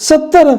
70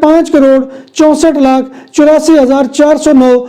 5,64,84,409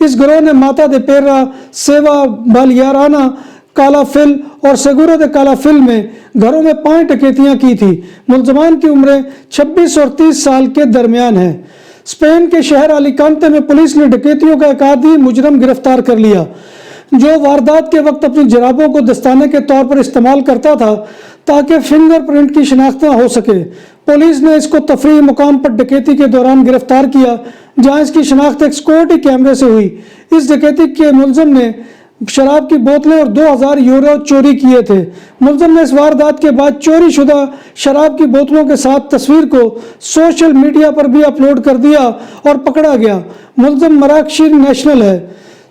اس گروہ نے ماتا دے پیرا، سیوا بالیارانا، کالا فل اور سیگورو دے کالا فل میں گھروں میں 5 ڈکیتیاں کی تھی۔ ملزمان کی عمریں 26 اور 30 سال کے درمیان ہیں۔ اسپین کے شہر الیکانتے میں پولیس نے ڈکیتیوں کا ایک عادی مجرم گرفتار کر لیا جو واردات کے وقت اپنی جرابوں کو دستانے کے طور پر استعمال کرتا تھا تاکہ فنگر پرنٹ کی شناخت نہ ہو سکے۔ پولیس نے اس کو تفریحی مقام پر ڈکیتی کے دوران گرفتار کیا جہاں اس کی شناخت ایک سیکورٹی کیمرے سے ہوئی۔ اس ڈکیتی کے ملزم نے شراب کی بوتلیں اور 2000 یورو چوری کیے تھے۔ ملزم نے اس واردات کے بعد چوری شدہ شراب کی بوتلوں کے ساتھ تصویر کو سوشل میڈیا پر بھی اپلوڈ کر دیا اور پکڑا گیا۔ ملزم مراکشی نیشنل ہے۔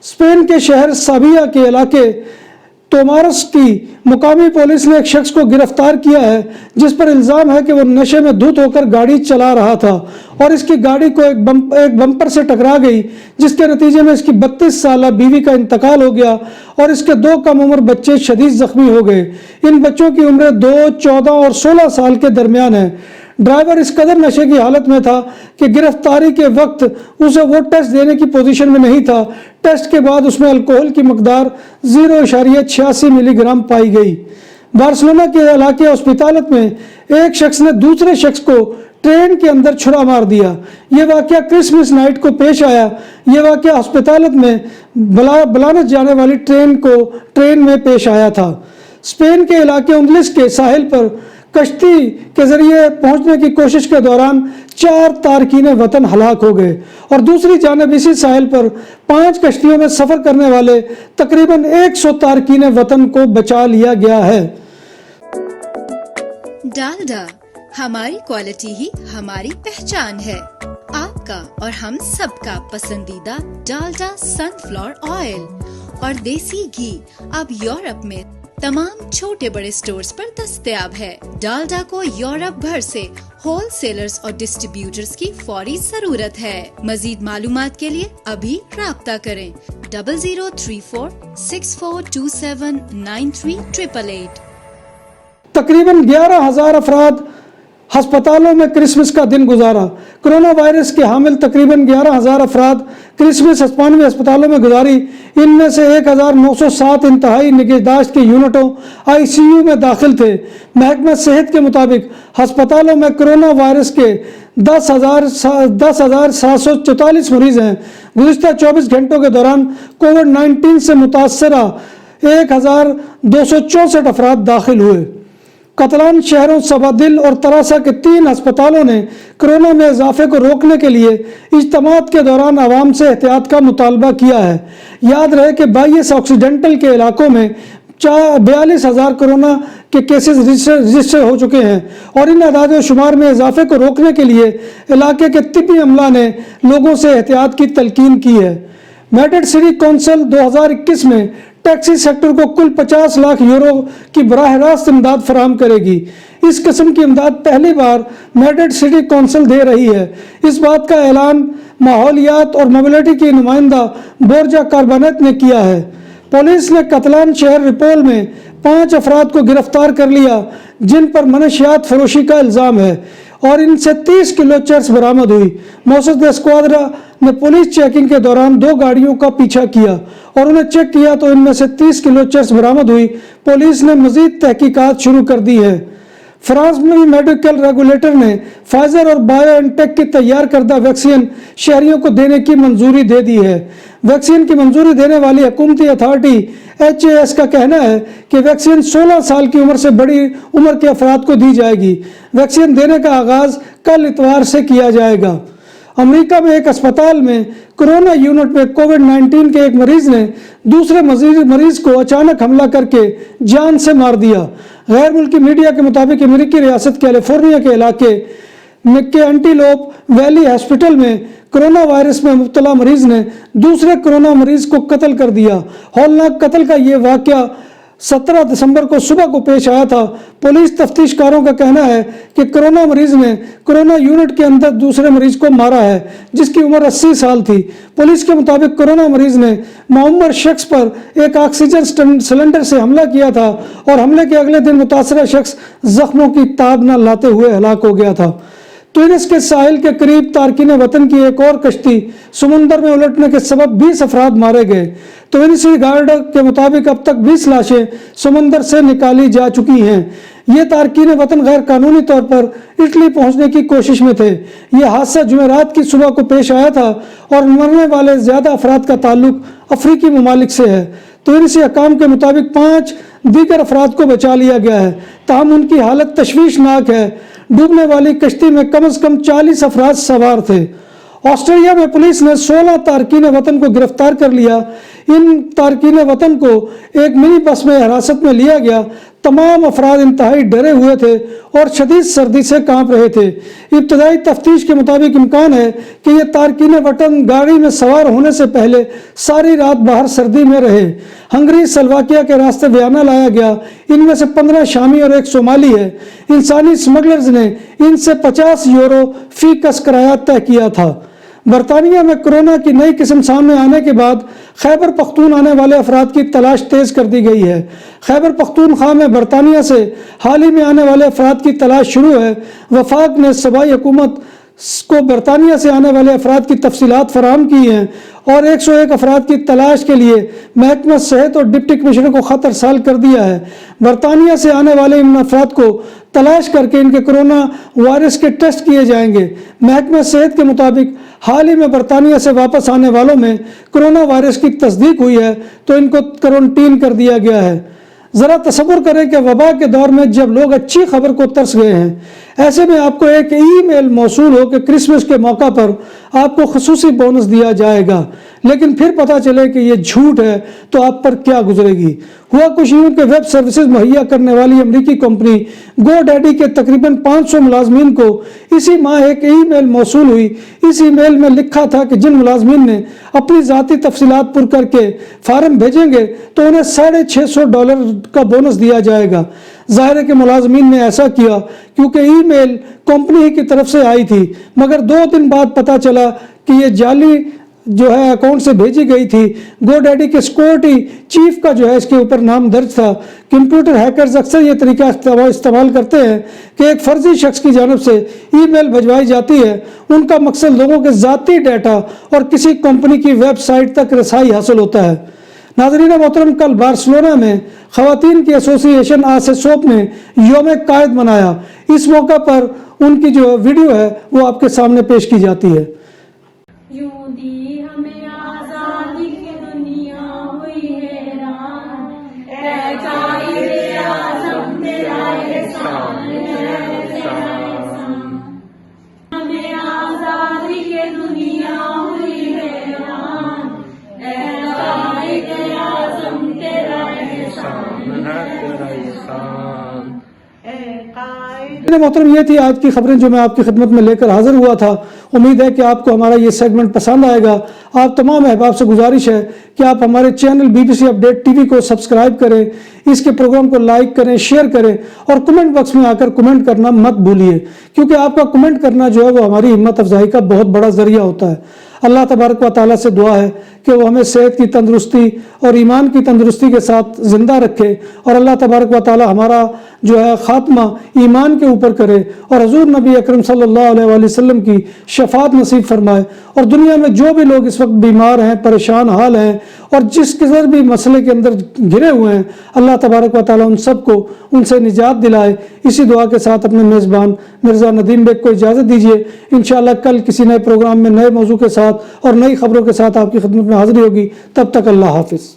اسپین کے شہر سیویا کے علاقے تومارس کی مقامی پولیس نے ایک شخص کو گرفتار کیا ہے جس پر الزام ہے کہ وہ نشے میں دھت ہو کر گاڑی چلا رہا تھا اور اس کی گاڑی کو ایک بمپر سے ٹکرا گئی جس کے نتیجے میں اس کی 32 سالہ بیوی کا انتقال ہو گیا اور اس کے 2 کم عمر بچے شدید زخمی ہو گئے۔ ان بچوں کی عمریں 2، 14 اور 16 سال کے درمیان ہیں۔ ڈرائیور اس قدر نشے کی حالت میں تھا کہ گرفتاری کے وقت اسے وہ ٹیسٹ دینے کی پوزیشن میں نہیں تھا۔ ٹیسٹ کے بعد اس میں الکوہل کی مقدار 0.86 ملی گرام پائی گئی۔ بارسلونا کے علاقے ہسپتالت میں ایک شخص نے دوسرے شخص کو ٹرین کے اندر چھرا مار دیا۔ یہ واقعہ کرسمس نائٹ کو پیش آیا۔ یہ واقعہ ہسپتالت میں بلانس جانے والی ٹرین میں پیش آیا تھا۔ اسپین کے علاقے اندلس کے ساحل پر کشتی کے ذریعے پہنچنے کی کوشش کے دوران 4 تارکین وطن ہلاک ہو گئے اور دوسری جانب اسی ساحل پر 5 کشتیوں میں سفر کرنے والے تقریباً 100 تارکین وطن کو بچا لیا گیا ہے۔ ڈالڈا، ہماری کوالٹی ہی ہماری پہچان ہے۔ آپ کا اور ہم سب کا پسندیدہ ڈالڈا سن فلاور آئل اور دیسی گھی اب یورپ میں تمام چھوٹے بڑے سٹورز پر دستیاب ہے۔ ڈالڈا کو یورپ بھر سے ہول سیلرز اور ڈسٹریبیوٹرز کی فوری ضرورت ہے۔ مزید معلومات کے لیے ابھی رابطہ کریں 0034 6427 9388۔ تقریباً 11,000 افراد ہسپتالوں میں کرسمس کا دن گزارا۔ کرونا وائرس کے حامل تقریباً 11,000 افراد کرسمس 95 ہسپتالوں میں گزاری۔ ان میں سے 1,907 انتہائی نگہداشت کے یونٹوں ICU میں داخل تھے۔ محکمہ صحت کے مطابق ہسپتالوں میں کرونا وائرس کے 10,744 مریض ہیں۔ گزشتہ 24 گھنٹوں کے دوران کووڈ-19 سے متاثرہ 1,264 افراد داخل ہوئے۔ کتلان شہروں سبادل اور تراسا کے 3 ہسپتالوں نے کرونا میں اضافے کو روکنے کے لیے اجتماعات کے دوران عوام سے احتیاط کا مطالبہ کیا ہے۔ یاد رہے کہ 22 آکسیڈنٹل کے علاقوں میں 42,000 کرونا کے کیسز رجسٹر ہو چکے ہیں اور ان اعداد و شمار میں اضافے کو روکنے کے لیے علاقے کے طبی عملہ نے لوگوں سے احتیاط کی تلقین کی ہے۔ میڈرڈ سٹی کونسل 2021 میں ٹیکسی سیکٹر کو کل 50 لاکھ یورو کی براہ راست امداد فراہم کرے گی۔ اس قسم کی امداد پہلی بار میڈرڈ سٹی کونسل دے رہی ہے۔ اس بات کا اعلان ماحولیات اور موبلٹی کی نمائندہ بورجا کاربانیت نے کیا ہے۔ پولیس نے کتلان شہر ریپول میں 5 افراد کو گرفتار کر لیا جن پر منشیات فروشی کا الزام ہے اور ان سے 30 کلو چرس برآمد ہوئی۔ موسس دے اسکواڈرا نے پولیس چیکنگ کے دوران 2 گاڑیوں کا پیچھا کیا اور انہیں چیک کیا تو ان میں سے 30 کلو چرس برآمد ہوئی۔ پولیس نے مزید تحقیقات شروع کر دی ہے۔ فرانس میں میڈیکل ریگولیٹر نے فائزر اور بایو این ٹیک کی تیار کردہ ویکسین شہریوں کو دینے کی منظوری دے دی ہے۔ ویکسین کی منظوری دینے والی حکومتی اتھارٹی HAS کا کہنا ہے کہ ویکسین 16 سال کی عمر سے بڑی عمر کے افراد کو دی جائے گی۔ ویکسین دینے کا آغاز کل اتوار سے کیا جائے گا۔ امریکہ میں ایک اسپتال میں کرونا یونٹ میں کووڈ-19 کے ایک مریض نے دوسرے مریض کو اچانک حملہ کر کے جان سے مار دیا۔ غیر ملکی میڈیا کے مطابق امریکی ریاست کیلیفورنیا کے علاقے کے اینٹیلوپ ویلی ہاسپٹل میں کرونا وائرس میں مبتلا مریض نے دوسرے کرونا مریض کو قتل کر دیا۔ ہولناک قتل کا یہ واقعہ 17 دسمبر کو صبح کو پیش آیا تھا۔ پولیس تفتیش کاروں کا کہنا ہے کہ کرونا مریض نے کرونا یونٹ کے اندر دوسرے مریض کو مارا ہے جس کی عمر 80 سال تھی۔ پولیس کے مطابق کرونا مریض نے معمر شخص پر ایک آکسیجن سلنڈر سے حملہ کیا تھا اور حملے کے اگلے دن متاثرہ شخص زخموں کی تاب نہ لاتے ہوئے ہلاک ہو گیا تھا۔ تونس کے ساحل کے قریب تارکین وطن کی ایک اور کشتی سمندر میں الٹنے کے سبب 20 افراد مارے گئے۔ تونسی گارڈ کے مطابق اب تک 20 لاشیں سمندر سے نکالی جا چکی ہیں۔ یہ تارکین وطن غیر قانونی طور پر اٹلی پہنچنے کی کوشش میں تھے۔ یہ حادثہ جمعرات کی صبح کو پیش آیا تھا اور مرنے والے زیادہ افراد کا تعلق افریقی ممالک سے ہے۔ تونسی حکام کے مطابق 5 دیگر افراد کو بچا لیا گیا ہے، تاہم ان کی حالت تشویشناک ہے۔ ڈوبنے والی کشتی میں کم از کم 40 افراد سوار تھے۔ آسٹریلیا میں پولیس نے 16 تارکین وطن کو گرفتار کر لیا۔ ان تارکین وطن کو ایک منی بس میں حراست میں لیا گیا۔ تمام افراد انتہائی ڈرے ہوئے تھے اور شدید سردی سے کانپ رہے تھے۔ ابتدائی تفتیش کے مطابق امکان ہے کہ یہ تارکین وطن گاڑی میں سوار ہونے سے پہلے ساری رات باہر سردی میں رہے۔ ہنگری سلواکیہ کے راستے ویانا لایا گیا۔ ان میں سے 15 شامی اور 1 صومالی ہے۔ انسانی اسمگلرز نے ان سے 50 یورو فی کس کرایہ طے کیا تھا۔ برطانیہ میں کرونا کی نئی قسم سامنے آنے کے بعد خیبر پختون آنے والے افراد کی تلاش تیز کر دی گئی ہے۔ خیبر پختونخوا میں برطانیہ سے حال ہی میں آنے والے افراد کی تلاش شروع ہے۔ وفاق نے صوبائی حکومت کو برطانیہ سے آنے والے افراد کی تفصیلات فراہم کی ہیں اور 101 افراد کی تلاش کے لیے محکمہ صحت اور ڈپٹی کمشنر کو خط ارسال کر دیا ہے۔ برطانیہ سے آنے والے ان افراد کو تلاش کر کے ان کے کرونا وائرس کے ٹیسٹ کیے جائیں گے۔ محکمہ صحت کے مطابق حال ہی میں برطانیہ سے واپس آنے والوں میں کرونا وائرس کی تصدیق ہوئی ہے تو ان کو کرنٹین کر دیا گیا ہے۔ ذرا تصور کریں کہ وبا کے دور میں جب لوگ اچھی خبر کو ترس گئے ہیں، ایسے میں آپ کو ایک ای میل موصول ہو کہ کرسمس کے موقع پر آپ کو خصوصی بونس دیا جائے گا، لیکن پھر پتہ چلے کہ یہ جھوٹ ہے تو آپ پر کیا گزرے گی۔ ہوا کچھ یوں کہ ویب سروسز مہیا کرنے والی امریکی کمپنی گو ڈیڈی کے تقریباً 500 ملازمین کو اسی ماہ ایک ای میل موصول ہوئی۔ اس ای میل میں لکھا تھا کہ جن ملازمین نے اپنی ذاتی تفصیلات پر کر کے فارم بھیجیں گے تو انہیں $650 کا بونس دیا جائے گا۔ ظاہر ہے کہ ملازمین نے ایسا کیا کیونکہ ای میل کمپنی ہی کی طرف سے آئی تھی، مگر 2 دن بعد پتہ چلا کہ یہ جعلی جو ہے اکاؤنٹ سے بھیجی گئی تھی۔ گو ڈیڈی کے سیکورٹی چیف کا جو ہے اس کے اوپر نام درج تھا۔ کمپیوٹر ہیکرز اکثر یہ طریقہ استعمال کرتے ہیں کہ ایک فرضی شخص کی جانب سے ای میل بھجوائی جاتی ہے۔ ان کا مقصد لوگوں کے ذاتی ڈیٹا اور کسی کمپنی کی ویب سائٹ تک رسائی حاصل ہوتا ہے۔ ناظرین محترم، کل بارسلونا میں خواتین کی ایسوسی ایشن آسیسوپ نے یوم قائد منایا۔ اس موقع پر ان کی جو ویڈیو ہے وہ آپ کے سامنے پیش کی جاتی ہے۔ یوں دی ہمیں آزادی کی دنیا ہوئی حیران، اے قائد اعظم تیرا احسان ہے، ہمیں آزادی کی دنیا ہوئی حیران، اے قائد اعظم تیرا احسان ہے، اے قائد۔ محترم، یہ تھی آج کی خبریں جو میں آپ کی خدمت میں لے کر حاضر ہوا تھا۔ امید ہے کہ آپ کو ہمارا یہ سیگمنٹ پسند آئے گا۔ آپ تمام احباب سے گزارش ہے کہ آپ ہمارے channel BBC update T V کو سبسکرائب کریں، اس کے پروگرام کو لائک کریں، شیئر کریں اور کمنٹ باکس میں آ کر کمنٹ کرنا مت بھولیے، کیونکہ آپ کا کمنٹ کرنا جو ہے وہ ہماری ہمت افزائی کا بہت بڑا ذریعہ ہوتا ہے۔ اللہ تبارک و تعالیٰ سے دعا ہے کہ وہ ہمیں صحت کی تندرستی اور ایمان کی تندرستی کے ساتھ زندہ رکھے اور اللہ تبارک و تعالیٰ ہمارا جو ہے خاتمہ ایمان کے اوپر کرے اور حضور نبی اکرم صلی اللہ علیہ وآلہ وسلم کی شفاعت نصیب فرمائے۔ اور دنیا میں جو بھی لوگ اس وقت بیمار ہیں، پریشان حال ہیں اور جس قدر بھی مسئلے کے اندر گھرے ہوئے ہیں، اللہ تبارک و تعالیٰ ان سب کو ان سے نجات دلائے۔ اسی دعا کے ساتھ اپنے میزبان مرزا ندیم بیگ کو اجازت دیجیے۔ انشاءاللہ کل کسی نئے پروگرام میں نئے موضوع کے ساتھ اور نئی خبروں کے ساتھ آپ کی خدمت میں حاضری ہوگی۔ تب تک اللہ حافظ۔